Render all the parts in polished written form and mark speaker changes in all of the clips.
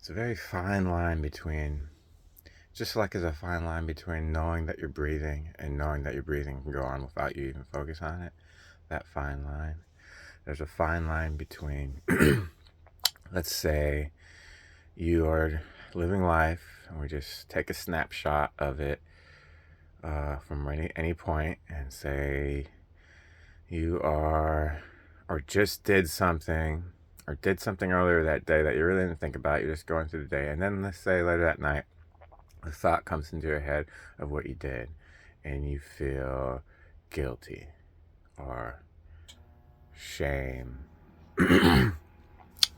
Speaker 1: It's a very fine line between, just like there's a fine line between knowing that you're breathing and knowing that your breathing can go on without you even focus on it. That fine line. There's a fine line between, let's say, you are living life and we just take a snapshot of it from any point and say you are, or just did something, or did something earlier that day that you really didn't think about. You're just going through the day. And then let's say later that night, a thought comes into your head of what you did, and you feel guilty or shame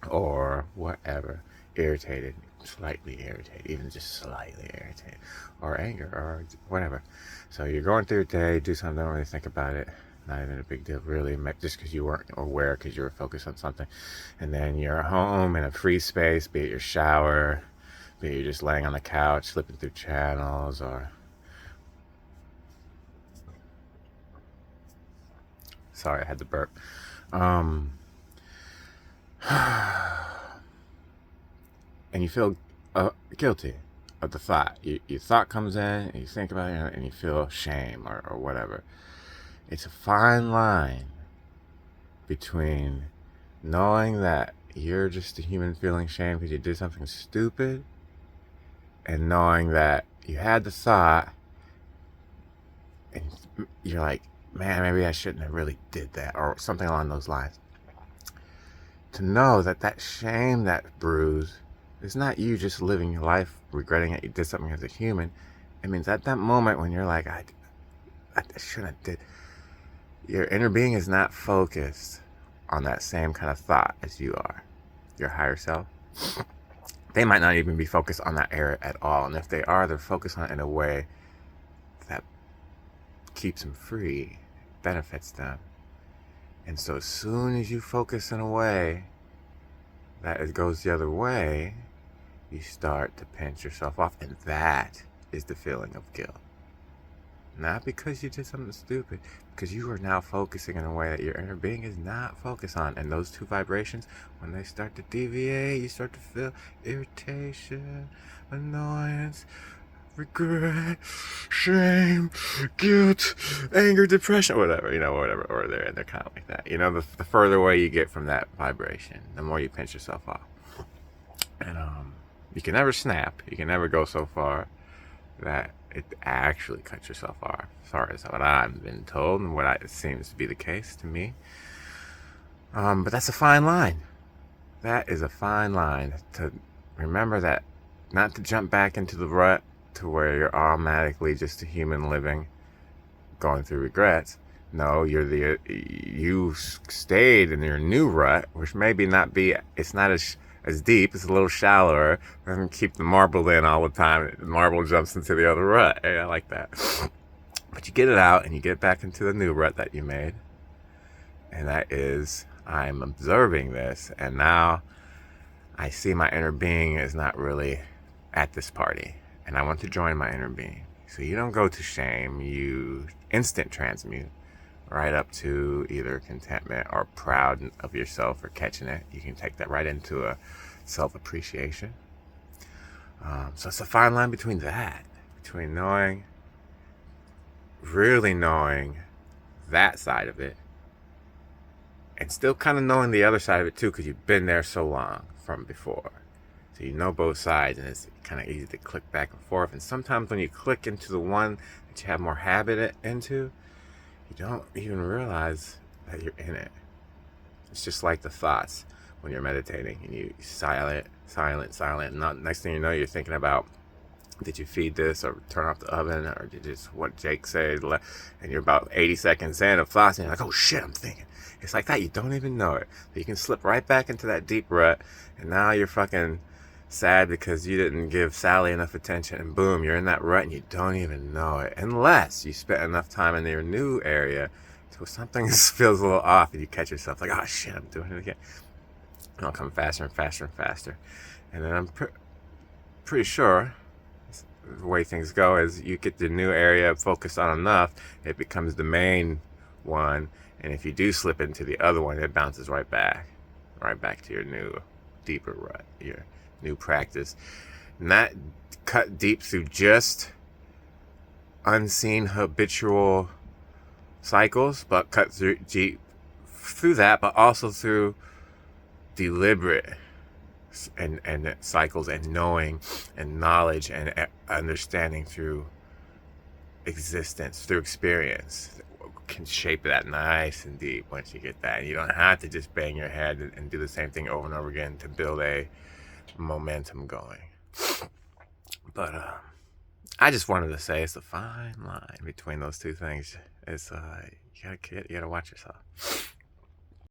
Speaker 1: or whatever, irritated, slightly irritated, even just slightly irritated, or anger, or whatever. So you're going through your day, do something, don't really think about it. Not even a big deal, really, just because you weren't aware because you were focused on something. And then you're home in a free space, be it your shower, be it you're just laying on the couch, flipping through channels, or sorry, I had to burp. Um, and you feel guilty of the thought. Your thought comes in, and you think about it, and you feel shame or whatever. It's a fine line between knowing that you're just a human feeling shame because you did something stupid, and knowing that you had the thought, and you're like, man, maybe I shouldn't have really did that, or something along those lines. To know that that shame, that bruise, is not you just living your life regretting that you did something as a human. It means at that moment when you're like, I shouldn't have did, your inner being is not focused on that same kind of thought as you are. Your higher self, they might not even be focused on that area at all. And if they are, they're focused on it in a way that keeps them free, benefits them. And so as soon as you focus in a way that it goes the other way, you start to pinch yourself off. And that is the feeling of guilt. Not because you did something stupid, because you are now focusing in a way that your inner being is not focused on. And those two vibrations, when they start to deviate, you start to feel irritation, annoyance, regret, shame, guilt, anger, depression, whatever, whatever, or they're kind of like that. The further away you get from that vibration, the more you pinch yourself off. And you can never snap. You can never go so far that it actually cuts yourself off, as far as what I've been told and it seems to be the case to me. But that's a fine line. That is a fine line to remember, that not to jump back into the rut to where you're automatically just a human living, going through regrets. No, you stayed in your new rut, which maybe not be, it's not as deep, it's a little shallower. Doesn't keep the marble in all the time. The marble jumps into the other rut. Hey, I like that. But you get it out and you get back into the new rut that you made. And that is, I'm observing this, and now I see my inner being is not really at this party, and I want to join my inner being. So you don't go to shame, you instant transmute right up to either contentment or proud of yourself for catching it. You can take that right into a self-appreciation. So it's a fine line between really knowing that side of it, and still kind of knowing the other side of it too, because you've been there so long from before. So you know both sides, and it's kind of easy to click back and forth. And sometimes when you click into the one that you have more habit into, you don't even realize that you're in it. It's just like the thoughts when you're meditating and you silent. And next thing you know, you're thinking about, did you feed this or turn off the oven, or did just what Jake said, and you're about 80 seconds in of thoughts, and you're like, oh shit, I'm thinking. It's like that. You don't even know it. You can slip right back into that deep rut, and now you're fucking sad because you didn't give Sally enough attention, and boom, you're in that rut and you don't even know it, unless you spent enough time in your new area to something feels a little off and you catch yourself like, oh shit, I'm doing it again. And it'll come faster and faster and faster. And then I'm pretty sure the way things go is you get the new area focused on enough, it becomes the main one. And if you do slip into the other one, it bounces right back to your new deeper rut, your new practice. Not cut deep through just unseen habitual cycles, but cut through deep through that, but also through deliberate and cycles and knowing and knowledge and understanding through existence, through experience. Can shape that nice and deep once you get that. And you don't have to just bang your head and do the same thing over and over again to build a momentum going. But I just wanted to say it's a fine line between those two things. It's you gotta watch yourself.